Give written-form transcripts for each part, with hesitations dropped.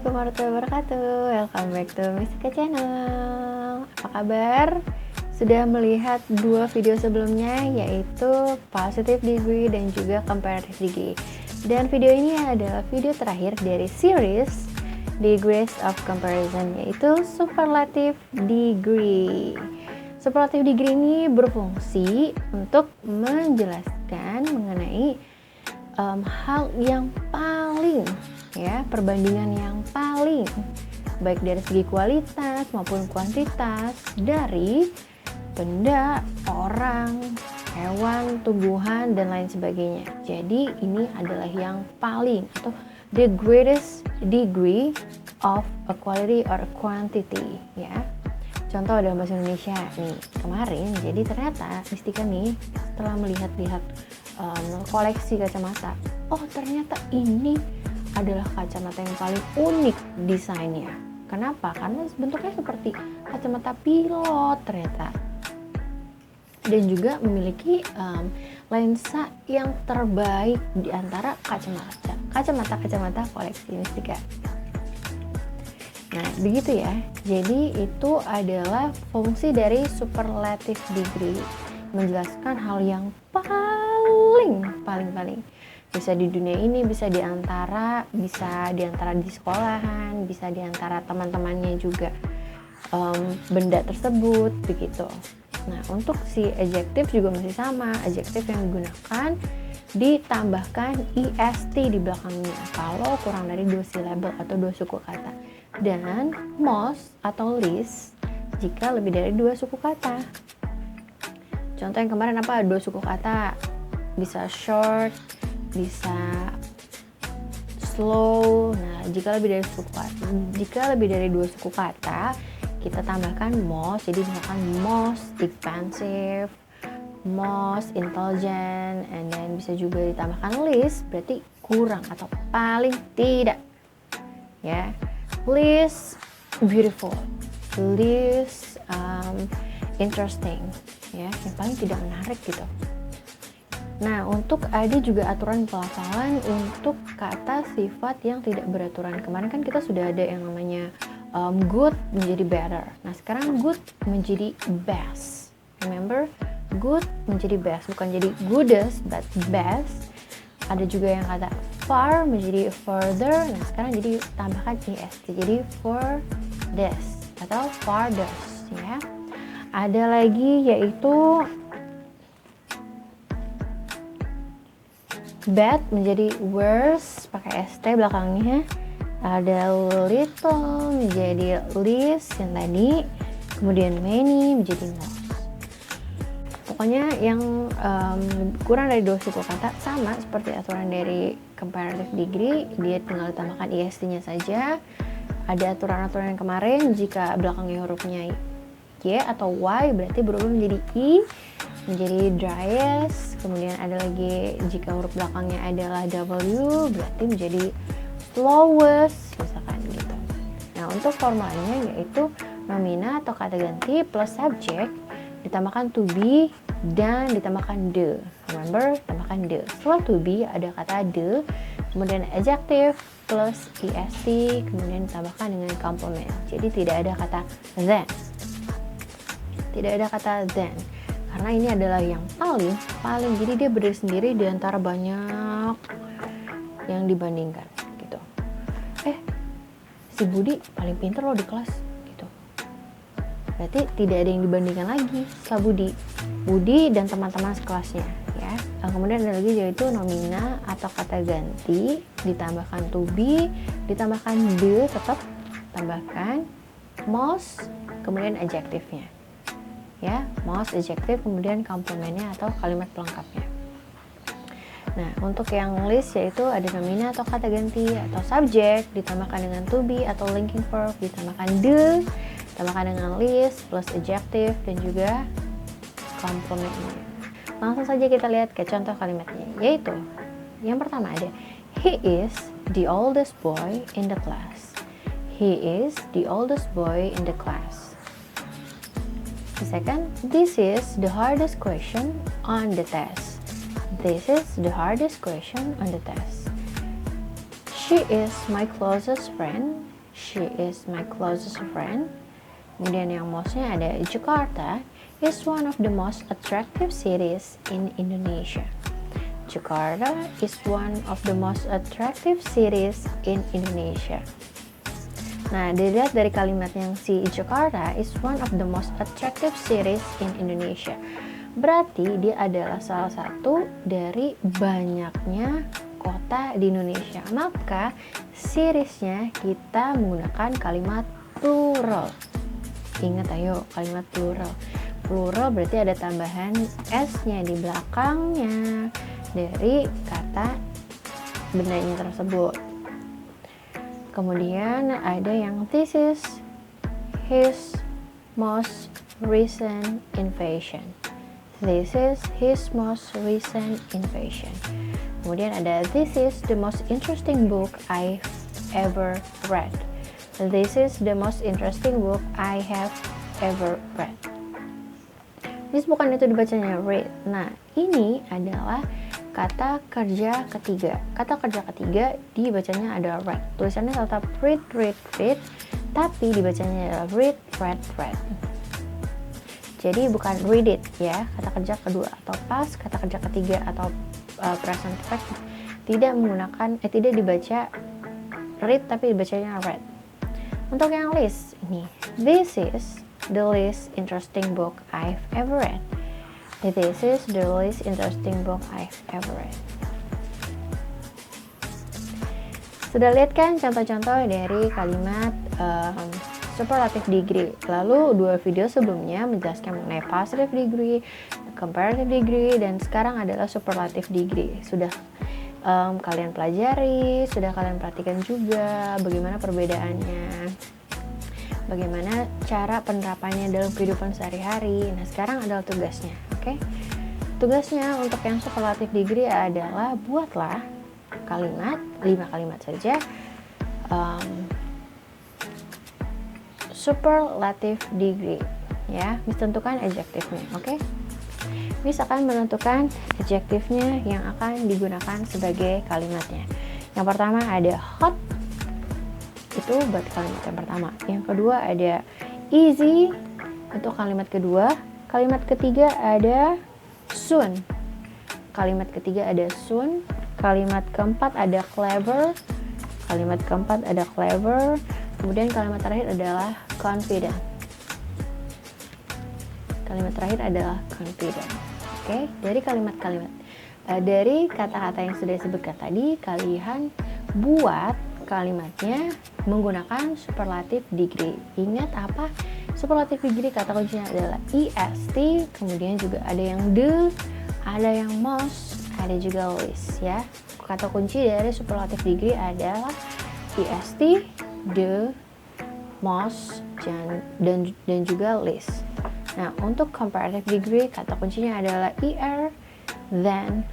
Assalamualaikum warahmatullahi wabarakatuh. Welcome back to Mistika Channel. Apa kabar? Sudah melihat dua video sebelumnya, yaitu Positive Degree dan juga Comparative Degree. Dan video ini adalah video terakhir dari series Degrees of Comparison, yaitu Superlative Degree. Superlative Degree ini berfungsi untuk menjelaskan mengenai hal yang paling, ya, perbandingan yang paling baik dari segi kualitas maupun kuantitas dari benda, orang, hewan, tumbuhan, dan lain sebagainya. Jadi ini adalah yang paling atau the greatest degree of a quality or a quantity, ya. Contoh dalam bahasa Indonesia nih, kemarin jadi ternyata Mistika nih setelah melihat-lihat koleksi kacamata, oh ternyata ini adalah kacamata yang paling unik desainnya. Kenapa? Karena bentuknya seperti kacamata pilot ternyata, dan juga memiliki lensa yang terbaik di antara kacamata koleksi Mistika. Nah, begitu ya. Jadi itu adalah fungsi dari superlative degree, menjelaskan hal yang paling bisa di dunia ini, bisa diantara di sekolahan, bisa diantara teman-temannya juga benda tersebut begitu. Nah, untuk si adjective juga masih sama. Adjective yang digunakan ditambahkan est di belakangnya kalau kurang dari 2 syllable atau 2 suku kata, dan most atau least jika lebih dari 2 suku kata. Contoh yang kemarin apa? 2 suku kata, bisa short, bisa slow. Nah, jika lebih dari 2 suku kata, kita tambahkan most. Jadi misalkan most expensive, most intelligent, and then bisa juga ditambahkan least, berarti kurang atau paling tidak, ya. Least beautiful, least interesting, ya, yang paling tidak menarik gitu. Nah, untuk ada juga aturan pelafalan untuk kata sifat yang tidak beraturan. Kemarin kan kita sudah ada yang namanya good menjadi better. Nah, sekarang good menjadi best. Remember, good menjadi best, bukan jadi goodest but best. Ada juga yang kata far menjadi further. Nah, sekarang jadi tambahkan est, jadi furthest atau farthest, ya. Ada lagi yaitu bad menjadi worse, pakai st belakangnya. Ada little menjadi least yang tadi, kemudian many menjadi most. Pokoknya yang kurang dari 2 suku kata sama seperti aturan dari comparative degree, dia tinggal ditambahkan est-nya saja. Ada aturan-aturan yang kemarin, jika belakangnya hurufnya y atau y berarti berubah menjadi i, menjadi driest. Kemudian ada lagi jika huruf belakangnya adalah w berarti menjadi slowest, misalkan gitu. Nah, untuk formulanya yaitu nomina atau kata ganti plus subject ditambahkan to be dan ditambahkan the. Remember, tambahkan the. Setelah to be ada kata the, kemudian adjective plus est, kemudian ditambahkan dengan complement. Jadi tidak ada kata then. Tidak ada kata then. Karena ini adalah yang paling, jadi dia berdiri sendiri di antara banyak yang dibandingkan gitu. Si Budi paling pintar loh di kelas gitu. Berarti tidak ada yang dibandingkan lagi setelah Budi dan teman-teman sekelasnya, ya. Kemudian ada lagi yaitu nomina atau kata ganti ditambahkan to be, ditambahkan the, tetap tambahkan most, kemudian adjektifnya, ya, most adjective, kemudian komplementnya atau kalimat pelengkapnya. Nah, untuk yang list yaitu ada nomina atau kata ganti atau subject ditambahkan dengan to be atau linking verb, ditambahkan the, ditambahkan dengan list plus adjective dan juga komplementnya. Langsung saja kita lihat ke contoh kalimatnya, yaitu yang pertama ada he is the oldest boy in the class. He is the oldest boy in the class. The second, this is the hardest question on the test. This is the hardest question on the test. She is my closest friend she is my closest friend. Kemudian yang mostnya ada Jakarta is one of the most attractive cities in Indonesia. Jakarta is one of the most attractive cities in Indonesia. Nah, dilihat dari kalimat yang si Jakarta is one of the most attractive cities in Indonesia. Berarti dia adalah salah satu dari banyaknya kota di Indonesia. Maka seriesnya kita menggunakan kalimat plural. Ingat ayo, kalimat plural. Plural berarti ada tambahan S-nya di belakangnya dari kata bendanya tersebut. Kemudian ada yang this is his most recent invasion. This is his most recent invasion. Kemudian ada this is the most interesting book I've ever read. This is the most interesting book I have ever read. This bukan itu dibacanya read. Nah, ini adalah kata kerja ketiga. Kata kerja ketiga dibacanya adalah read. Tulisannya tetap read, tapi dibacanya adalah read. Jadi bukan read it ya, kata kerja kedua atau past, kata kerja ketiga atau present perfect tidak dibaca read tapi dibacanya read. Untuk yang list ini, this is the least interesting book I've ever read. This is the least interesting book I've ever read. Sudah lihat kan contoh-contoh dari kalimat superlative degree. Lalu dua video sebelumnya menjelaskan mengenai positive degree, comparative degree, dan sekarang adalah superlative degree. Sudah kalian pelajari, sudah kalian perhatikan juga bagaimana perbedaannya, bagaimana cara penerapannya dalam kehidupan sehari-hari. Nah, sekarang adalah tugasnya, oke? Tugasnya untuk yang superlative degree adalah buatlah kalimat, 5 kalimat saja, superlative degree, ya. Miss tentukan adjektifnya, oke? Miss akan menentukan adjektifnya yang akan digunakan sebagai kalimatnya. Yang pertama ada hot, itu buat kalimat yang pertama. Yang kedua ada easy untuk kalimat kedua. Kalimat ketiga ada soon. Kalimat ketiga ada soon. Kalimat keempat ada clever. Kalimat keempat ada clever. Kemudian kalimat terakhir adalah confident. Kalimat terakhir adalah confident. Oke, dari kalimat-kalimat dari kata-kata yang sudah disebutkan tadi, kalian buat kalimatnya menggunakan superlative degree. Ingat apa? Superlative degree kata kuncinya adalah est, kemudian juga ada yang the, ada yang most, ada juga list ya. Kata kunci dari superlative degree adalah est, the, most, dan juga list. Nah, untuk comparative degree kata kuncinya adalah than,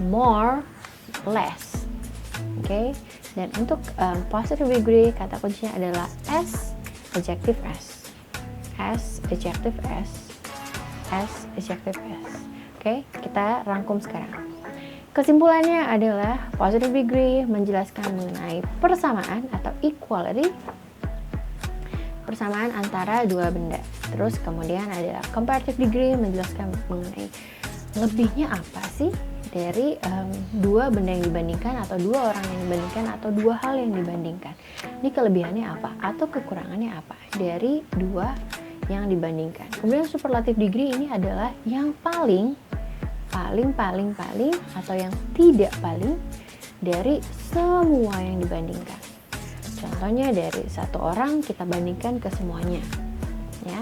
more, less. Oke. Dan untuk positive degree kata kuncinya adalah s, adjective s. S, adjective s. S, adjective s. Oke, kita rangkum sekarang. Kesimpulannya adalah positive degree menjelaskan mengenai persamaan atau equality, persamaan antara dua benda. Terus kemudian ada comparative degree menjelaskan mengenai lebihnya apa sih dari dua benda yang dibandingkan, atau dua orang yang dibandingkan, atau dua hal yang dibandingkan. Ini kelebihannya apa atau kekurangannya apa dari dua yang dibandingkan. Kemudian superlative degree ini adalah yang paling atau yang tidak paling dari semua yang dibandingkan. Contohnya dari satu orang kita bandingkan ke semuanya, ya.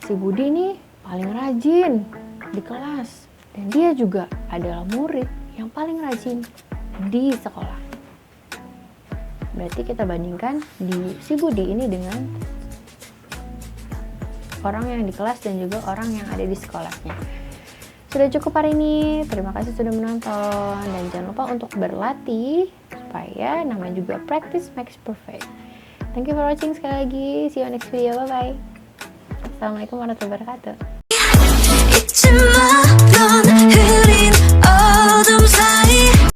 Si Budi nih paling rajin di kelas dan dia juga adalah murid yang paling rajin di sekolah. Berarti kita bandingkan si Budi ini dengan orang yang di kelas dan juga orang yang ada di sekolahnya. Sudah cukup hari ini, terima kasih sudah menonton, dan jangan lupa untuk berlatih supaya namanya juga practice makes perfect. Thank you for watching sekali lagi, see you next video, bye bye. Assalamualaikum warahmatullahi wabarakatuh.